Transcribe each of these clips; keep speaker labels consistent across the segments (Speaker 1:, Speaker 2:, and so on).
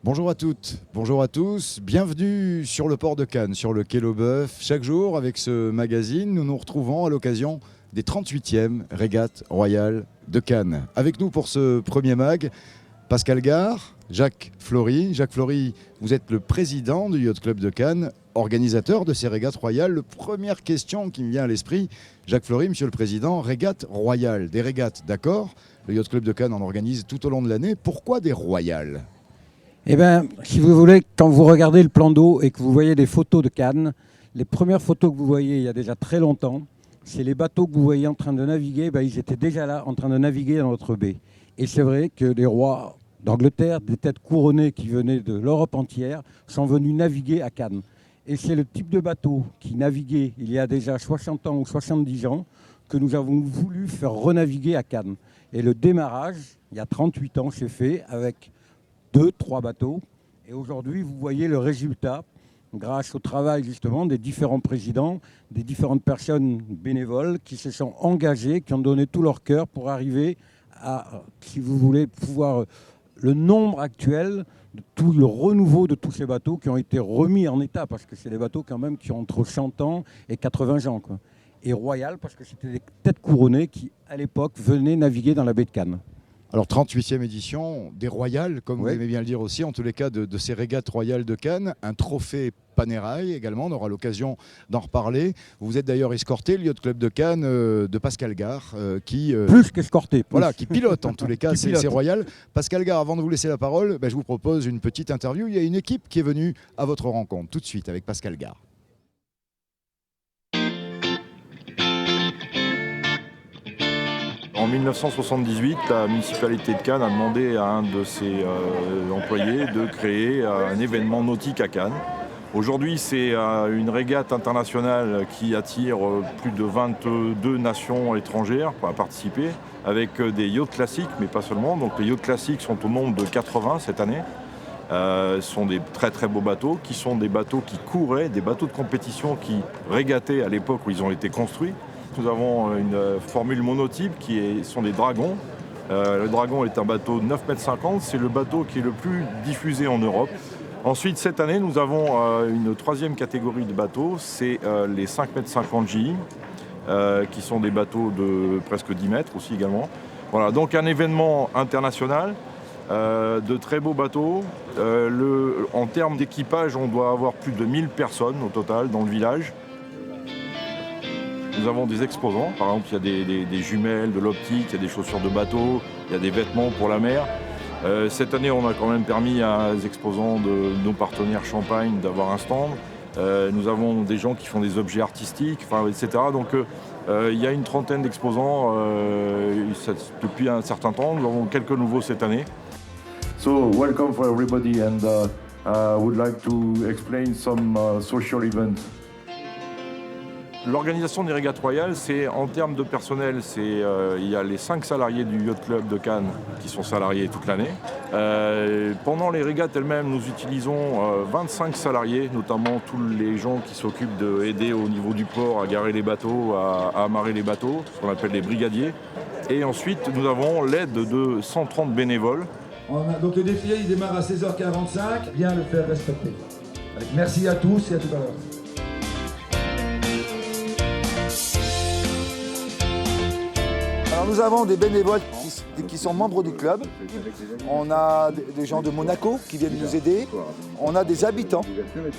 Speaker 1: Bonjour à toutes, bonjour à tous, bienvenue sur le port de Cannes, sur le quai Laubeuf. Chaque jour, avec ce magazine, nous nous retrouvons à l'occasion des 38e régates royales de Cannes. Avec nous pour ce premier mag, Pascal Gare, Jacques Flory. Jacques Flory, vous êtes le président du Yacht Club de Cannes, organisateur de ces régates royales. La première question qui me vient à l'esprit, Jacques Flory, monsieur le président, régates royales, des régates, d'accord. Le Yacht Club de Cannes en organise tout au long de l'année. Pourquoi des royales ?
Speaker 2: Eh bien, si vous voulez, quand vous regardez le plan d'eau et que vous voyez des photos de Cannes, les premières photos que vous voyez il y a déjà très longtemps, c'est les bateaux que vous voyez en train de naviguer, ils étaient déjà là en train de naviguer dans notre baie. Et c'est vrai que les rois d'Angleterre, des têtes couronnées qui venaient de l'Europe entière, sont venus naviguer à Cannes. Et c'est le type de bateau qui naviguait il y a déjà 60 ans ou 70 ans que nous avons voulu faire renaviguer à Cannes. Et le démarrage, il y a 38 ans, s'est fait avec 2-3 bateaux. Et aujourd'hui, vous voyez le résultat grâce au travail justement des différents présidents, des différentes personnes bénévoles qui se sont engagées, qui ont donné tout leur cœur pour arriver à, si vous voulez, pouvoir le nombre actuel de tout le renouveau de tous ces bateaux qui ont été remis en état, parce que c'est des bateaux quand même qui ont entre 100 ans et 80 ans, quoi. Et royal, parce que c'était des têtes couronnées qui, à l'époque, venaient naviguer dans la baie de Cannes.
Speaker 1: Alors 38e édition, des royales, comme vous aimez bien le dire aussi, en tous les cas de ces régates royales de Cannes, un trophée Panerai également, on aura l'occasion d'en reparler. Vous êtes d'ailleurs escorté, le Yacht Club de Cannes, de Pascal Gare, qui...
Speaker 2: plus qu'escorté.
Speaker 1: Voilà, qui pilote en tous les cas ces royales. Pascal Gare, avant de vous laisser la parole, je vous propose une petite interview. Il y a une équipe qui est venue à votre rencontre, tout de suite, avec Pascal Gare.
Speaker 3: En 1978, la municipalité de Cannes a demandé à un de ses employés de créer un événement nautique à Cannes. Aujourd'hui, c'est une régate internationale qui attire plus de 22 nations étrangères à participer, avec des yachts classiques, mais pas seulement. Donc les yachts classiques sont au nombre de 80 cette année. Ce sont des très très beaux bateaux, qui sont des bateaux qui couraient, des bateaux de compétition qui régataient à l'époque où ils ont été construits. Nous avons une formule monotype sont des dragons. Le dragon est un bateau de 9,50 m, c'est le bateau qui est le plus diffusé en Europe. Ensuite, cette année, nous avons une troisième catégorie de bateaux, c'est les 5,50 m GI, qui sont des bateaux de presque 10 mètres aussi également. Voilà, donc un événement international, de très beaux bateaux. En termes d'équipage, on doit avoir plus de 1000 personnes au total dans le village. Nous avons des exposants, par exemple il y a des jumelles, de l'optique, il y a des chaussures de bateau, il y a des vêtements pour la mer. Cette année on a quand même permis à des exposants de nos partenaires Champagne d'avoir un stand. Nous avons des gens qui font des objets artistiques, etc. Donc il y a une trentaine d'exposants depuis un certain temps. Nous avons quelques nouveaux cette année.
Speaker 4: So welcome for everybody and I would like to explain some social events.
Speaker 3: L'organisation des régates royales, c'est en termes de personnel, il y a les 5 salariés du Yacht Club de Cannes qui sont salariés toute l'année. Pendant les régates elles-mêmes, nous utilisons 25 salariés, notamment tous les gens qui s'occupent d'aider au niveau du port à garer les bateaux, à amarrer les bateaux, ce qu'on appelle les brigadiers. Et ensuite, nous avons l'aide de 130 bénévoles.
Speaker 5: Donc le défilé il démarre à 16h45, bien le faire respecter. Merci à tous et à tout à l'heure.
Speaker 6: Alors nous avons des bénévoles qui sont membres du club. On a des gens de Monaco qui viennent nous aider. On a des habitants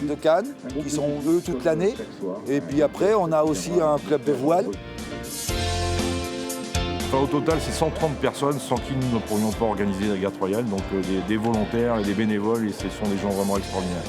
Speaker 6: de Cannes qui sont eux toute l'année. Et puis après, on a aussi un club de voile.
Speaker 3: Au total, c'est 130 personnes sans qui nous ne pourrions pas organiser la régate royale. Donc des volontaires et des bénévoles, et ce sont des gens vraiment extraordinaires.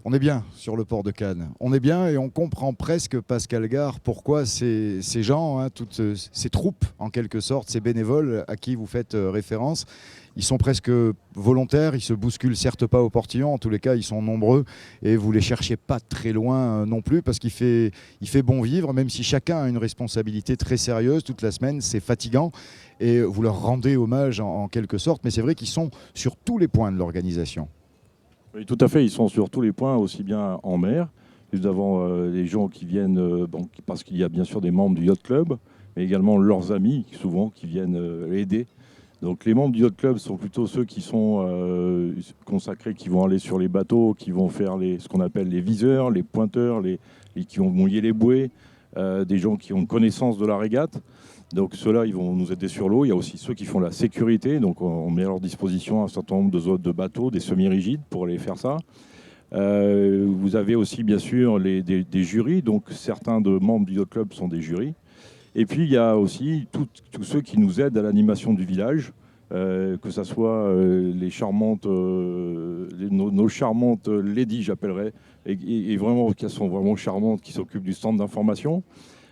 Speaker 1: On est bien sur le port de Cannes. On est bien et on comprend presque, Pascal Gare, pourquoi ces gens, toutes ces troupes, en quelque sorte, ces bénévoles à qui vous faites référence, ils sont presque volontaires, ils se bousculent certes pas au portillon, en tous les cas ils sont nombreux et vous les cherchez pas très loin non plus parce qu'il fait bon vivre, même si chacun a une responsabilité très sérieuse toute la semaine, c'est fatigant et vous leur rendez hommage en quelque sorte, mais c'est vrai qu'ils sont sur tous les points de l'organisation.
Speaker 7: Oui, tout à fait, ils sont sur tous les points, aussi bien en mer.
Speaker 3: Nous avons des gens qui viennent, parce qu'il y a bien sûr des membres du yacht club, mais également leurs amis, souvent, qui viennent aider. Donc les membres du yacht club sont plutôt ceux qui sont consacrés, qui vont aller sur les bateaux, qui vont faire ce qu'on appelle les viseurs, les pointeurs, qui vont mouiller les bouées, des gens qui ont connaissance de la régate. Donc ceux-là, ils vont nous aider sur l'eau. Il y a aussi ceux qui font la sécurité. Donc on met à leur disposition un certain nombre de bateaux, des semi-rigides pour aller faire ça. Vous avez aussi bien sûr des jurys. Donc certains membres du yacht club sont des jurys. Et puis il y a aussi tous ceux qui nous aident à l'animation du village, que ce soit nos charmantes ladies, j'appellerais, et vraiment qui sont vraiment charmantes, qui s'occupent du stand d'information.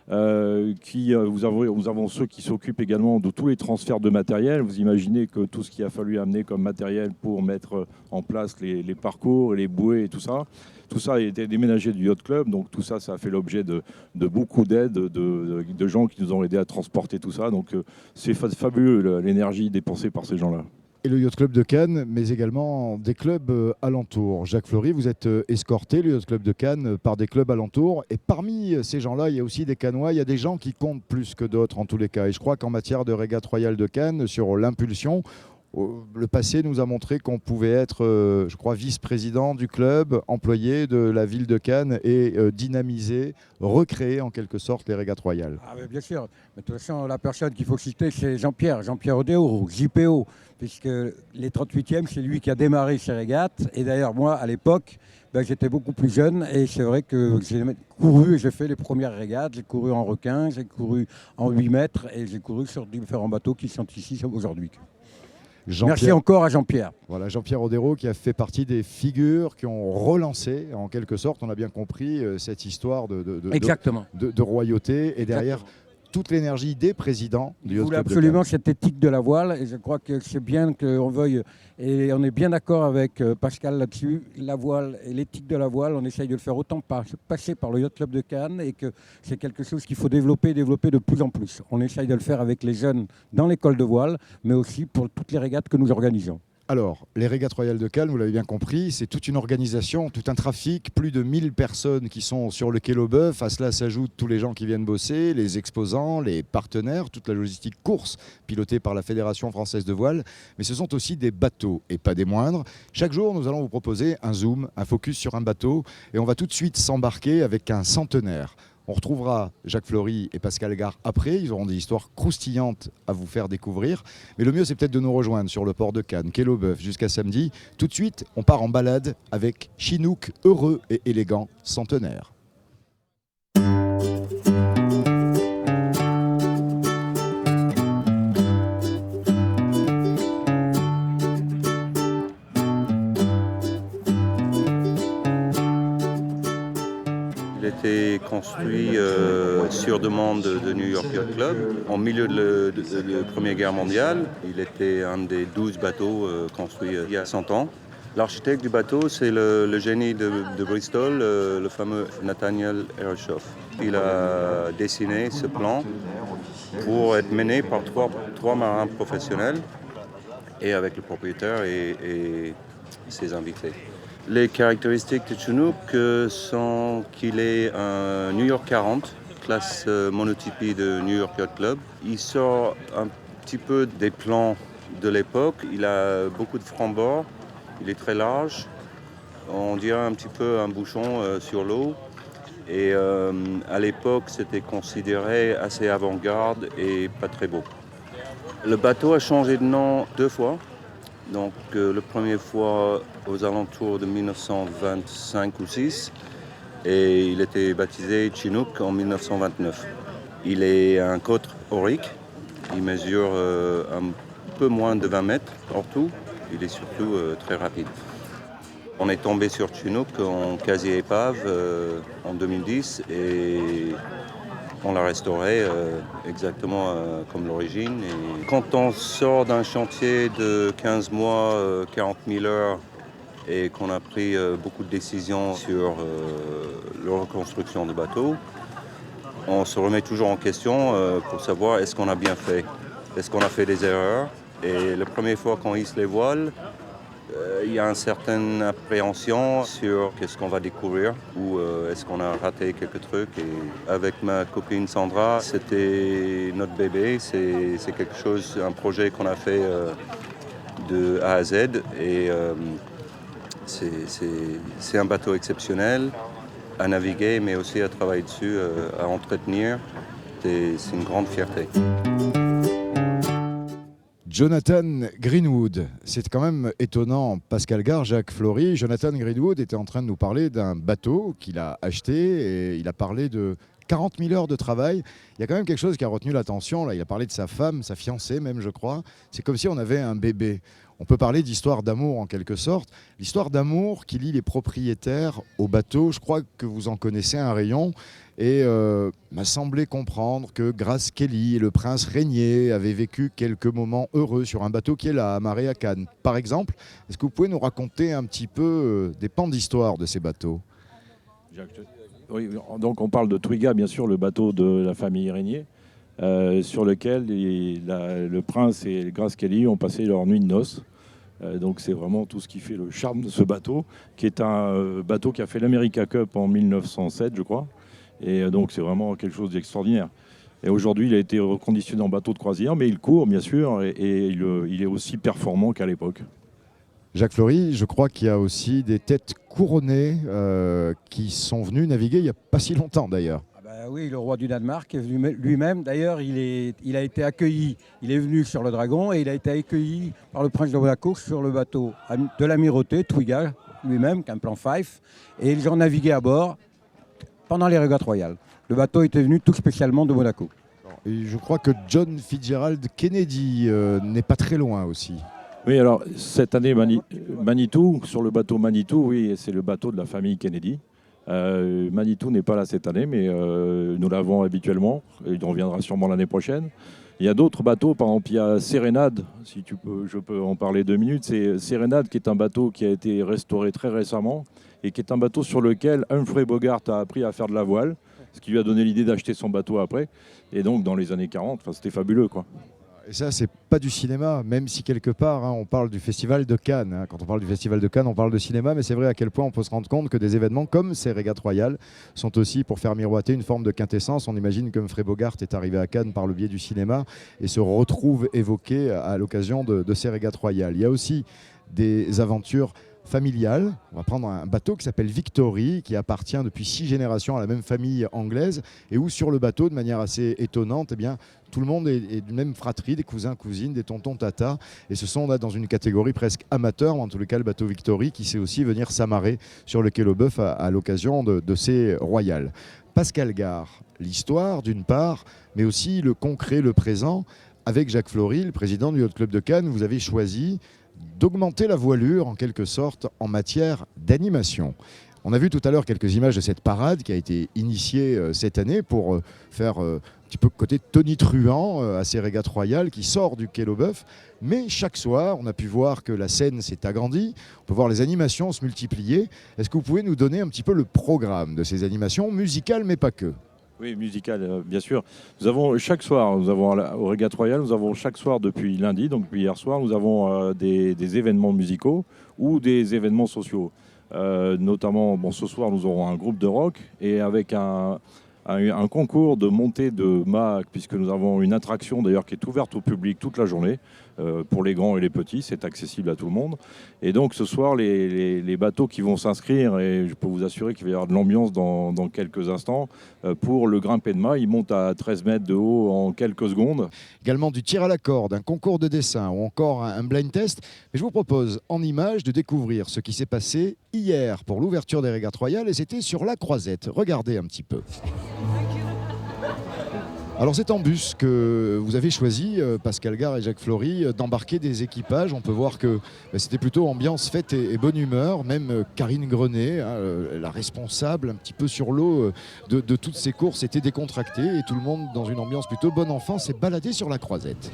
Speaker 3: Nous avons ceux qui s'occupent également de tous les transferts de matériel. Vous imaginez que tout ce qu'il a fallu amener comme matériel pour mettre en place les parcours, les bouées et tout ça a été déménagé du yacht club. Donc tout ça, ça a fait l'objet de beaucoup d'aides, de gens qui nous ont aidés à transporter tout ça. Donc c'est fabuleux l'énergie dépensée par ces gens-là.
Speaker 1: Et le Yacht Club de Cannes, mais également des clubs alentours. Jacques Fleury, vous êtes escorté, le Yacht Club de Cannes, par des clubs alentours. Et parmi ces gens-là, il y a aussi des Cannois. Il y a des gens qui comptent plus que d'autres en tous les cas. Et je crois qu'en matière de régate royale de Cannes, sur l'impulsion, le passé nous a montré qu'on pouvait être, je crois, vice-président du club, employé de la ville de Cannes et dynamiser, recréer en quelque sorte les régates royales.
Speaker 2: Ah, bien sûr. Mais de toute façon, la personne qu'il faut citer, c'est Jean-Pierre Odéo, JPO, puisque les 38e, c'est lui qui a démarré ces régates. Et d'ailleurs, moi, à l'époque, j'étais beaucoup plus jeune et c'est vrai que j'ai couru et j'ai fait les premières régates. J'ai couru en requin, j'ai couru en 8 mètres et j'ai couru sur différents bateaux qui sont ici aujourd'hui. Merci encore à Jean-Pierre.
Speaker 1: Voilà, Jean-Pierre Odéro qui a fait partie des figures qui ont relancé, en quelque sorte, on a bien compris, cette histoire de royauté. Et derrière, toute l'énergie des présidents du Yacht Club de Cannes.
Speaker 2: Absolument cette éthique de la voile. Et je crois que c'est bien qu'on veuille, et on est bien d'accord avec Pascal là-dessus, la voile et l'éthique de la voile, on essaye de le faire autant passer par le Yacht Club de Cannes et que c'est quelque chose qu'il faut développer de plus en plus. On essaye de le faire avec les jeunes dans l'école de voile, mais aussi pour toutes les régates que nous organisons.
Speaker 1: Alors, les régates royales de Cannes, vous l'avez bien compris, c'est toute une organisation, tout un trafic, plus de 1000 personnes qui sont sur le quai Laubeuf. À cela s'ajoutent tous les gens qui viennent bosser, les exposants, les partenaires, toute la logistique course pilotée par la Fédération française de voile. Mais ce sont aussi des bateaux, et pas des moindres. Chaque jour, nous allons vous proposer un zoom, un focus sur un bateau, et on va tout de suite s'embarquer avec un centenaire. On retrouvera Jacques Fleury et Pascal Gare après. Ils auront des histoires croustillantes à vous faire découvrir. Mais le mieux, c'est peut-être de nous rejoindre sur le port de Cannes, quai Laubeuf, jusqu'à samedi. Tout de suite, on part en balade avec Chinook, heureux et élégant centenaire.
Speaker 7: Il a été construit sur demande de New York Yacht Club en milieu de la Première Guerre mondiale. Il était un des 12 bateaux construits il y a 100 ans. L'architecte du bateau, c'est le génie de Bristol, le fameux Nathaniel Ershoff. Il a dessiné ce plan pour être mené par trois marins professionnels et avec le propriétaire et ses invités. Les caractéristiques de Chinook sont qu'il est un New York 40, classe monotypie de New York Yacht Club. Il sort un petit peu des plans de l'époque. Il a beaucoup de francs-bords. Il est très large. On dirait un petit peu un bouchon sur l'eau. Et à l'époque, c'était considéré assez avant-garde et pas très beau. Le bateau a changé de nom 2 fois. Donc la première fois aux alentours de 1925 ou 6 et il était baptisé Chinook en 1929. Il est un cotre aurique, il mesure un peu moins de 20 mètres hors tout, il est surtout très rapide. On est tombé sur Chinook en quasi-épave en 2010 et on l'a restauré exactement comme l'origine. Et quand on sort d'un chantier de 15 mois, 40 000 heures, et qu'on a pris beaucoup de décisions sur la reconstruction du bateau, on se remet toujours en question pour savoir est-ce qu'on a bien fait, est-ce qu'on a fait des erreurs. Et la première fois qu'on hisse les voiles, Il y a une certaine appréhension sur qu'est-ce qu'on va découvrir ou est-ce qu'on a raté quelques trucs. Et avec ma copine Sandra, c'était notre bébé. C'est quelque chose, un projet qu'on a fait de A à Z. Et c'est un bateau exceptionnel à naviguer, mais aussi à travailler dessus, à entretenir. C'est une grande fierté.
Speaker 1: Jonathan Greenwood, c'est quand même étonnant. Pascal Gare, Jacques Flory, Jonathan Greenwood était en train de nous parler d'un bateau qu'il a acheté et il a parlé de 40 000 heures de travail. Il y a quand même quelque chose qui a retenu l'attention. Là, il a parlé de sa femme, sa fiancée même, je crois. C'est comme si on avait un bébé. On peut parler d'histoire d'amour en quelque sorte. L'histoire d'amour qui lie les propriétaires au bateau, je crois que vous en connaissez un rayon. Et m'a semblé comprendre que Grace Kelly et le prince Régnier avaient vécu quelques moments heureux sur un bateau qui est là, amarré à Cannes. Par exemple, est-ce que vous pouvez nous raconter un petit peu des pans d'histoire de ces bateaux ?
Speaker 8: Oui, donc on parle de Twiga, bien sûr, le bateau de la famille Régnier, sur lequel le prince et Grace Kelly ont passé leur nuit de noces. Donc c'est vraiment tout ce qui fait le charme de ce bateau, qui est un bateau qui a fait l'America Cup en 1907, je crois. Et donc c'est vraiment quelque chose d'extraordinaire. Et aujourd'hui, il a été reconditionné en bateau de croisière, mais il court, bien sûr, et il est aussi performant qu'à l'époque.
Speaker 1: Jacques Flory, je crois qu'il y a aussi des têtes couronnées qui sont venues naviguer il n'y a pas si longtemps d'ailleurs.
Speaker 2: Ah bah oui, le roi du Danemark est venu lui-même. D'ailleurs, il a été accueilli, il est venu sur le Dragon et il a été accueilli par le prince de Monaco sur le bateau de l'amirauté, Twiga lui-même, qu'un plan Fife. Et ils ont navigué à bord pendant les régates royales. Le bateau était venu tout spécialement de Monaco.
Speaker 1: Et je crois que John Fitzgerald Kennedy n'est pas très loin aussi.
Speaker 8: Oui, alors cette année, Manitou, sur le bateau Manitou, oui, c'est le bateau de la famille Kennedy. Manitou n'est pas là cette année, mais nous l'avons habituellement. Il reviendra sûrement l'année prochaine. Il y a d'autres bateaux, par exemple, il y a Serenade, si je peux en parler 2 minutes. C'est Serenade qui est un bateau qui a été restauré très récemment et qui est un bateau sur lequel Humphrey Bogart a appris à faire de la voile, ce qui lui a donné l'idée d'acheter son bateau après. Et donc, dans les années 40, c'était fabuleux, quoi.
Speaker 1: Et ça, c'est pas du cinéma, même si quelque part, on parle du Festival de Cannes. Quand on parle du Festival de Cannes, on parle de cinéma, mais c'est vrai à quel point on peut se rendre compte que des événements comme ces régates royales sont aussi pour faire miroiter une forme de quintessence. On imagine qu'Humphrey Bogart est arrivé à Cannes par le biais du cinéma et se retrouve évoqué à l'occasion de ces régates royales. Il y a aussi des aventures familiale. On va prendre un bateau qui s'appelle Victory, qui appartient depuis 6 générations à la même famille anglaise, et où sur le bateau, de manière assez étonnante, eh bien, tout le monde est d'une même fratrie, des cousins, cousines, des tontons, tatas, et ce sont là dans une catégorie presque amateur, en tout cas le bateau Victory, qui sait aussi venir s'amarrer sur le quai Leboeuf à l'occasion de ces royales. Pascal Gare, l'histoire d'une part, mais aussi le concret, le présent. Avec Jacques Flory, le président du Yacht Club de Cannes, vous avez choisi d'augmenter la voilure en quelque sorte en matière d'animation. On a vu tout à l'heure quelques images de cette parade qui a été initiée cette année pour faire un petit peu côté tonitruant à ces régates royales qui sort du quai Leboeuf. Mais chaque soir, on a pu voir que la scène s'est agrandie, on peut voir les animations se multiplier. Est-ce que vous pouvez nous donner un petit peu le programme de ces animations musicales, mais pas que ?
Speaker 8: Oui, musical, bien sûr. Nous avons chaque soir, au Régates Royales, nous avons chaque soir depuis lundi, donc depuis hier soir, nous avons des événements musicaux ou des événements sociaux. Notamment, ce soir, nous aurons un groupe de rock et avec un concours de montée de mât, puisque nous avons une attraction d'ailleurs qui est ouverte au public toute la journée, pour les grands et les petits, c'est accessible à tout le monde. Et donc ce soir, les bateaux qui vont s'inscrire, et je peux vous assurer qu'il va y avoir de l'ambiance dans quelques instants, pour le grimpé de mât, il monte à 13 mètres de haut en quelques secondes.
Speaker 1: Également du tir à la corde, un concours de dessin ou encore un blind test. Mais je vous propose en images de découvrir ce qui s'est passé hier pour l'ouverture des régates royales, et c'était sur la Croisette. Regardez un petit peu. Alors c'est en bus que vous avez choisi, Pascal Gare et Jacques Flory, d'embarquer des équipages. On peut voir que c'était plutôt ambiance fête et bonne humeur. Même Karine Grenet, la responsable un petit peu sur l'eau de toutes ces courses, était décontractée. Et tout le monde, dans une ambiance plutôt bon enfant, s'est baladé sur la Croisette.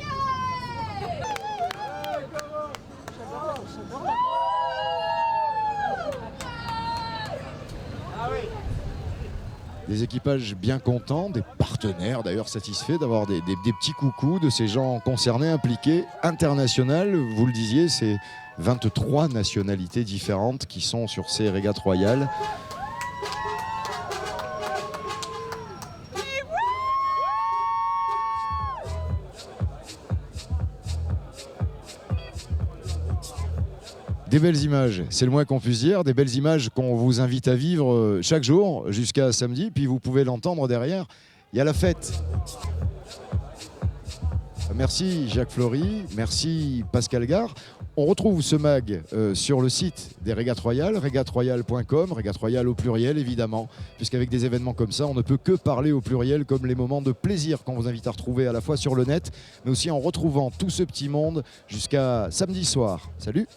Speaker 1: Des équipages bien contents, des partenaires d'ailleurs satisfaits d'avoir des petits coucous de ces gens concernés, impliqués, international. Vous le disiez, c'est 23 nationalités différentes qui sont sur ces régates royales. Des belles images, c'est le moins qu'on puisse dire, des belles images qu'on vous invite à vivre chaque jour jusqu'à samedi, puis vous pouvez l'entendre derrière, il y a la fête. Merci Jacques Flory, merci Pascal Gare. On retrouve ce mag sur le site des Régates Royales, régateroyales.com, Régates Royales au pluriel évidemment, puisqu'avec des événements comme ça, on ne peut que parler au pluriel comme les moments de plaisir qu'on vous invite à retrouver à la fois sur le net, mais aussi en retrouvant tout ce petit monde jusqu'à samedi soir. Salut!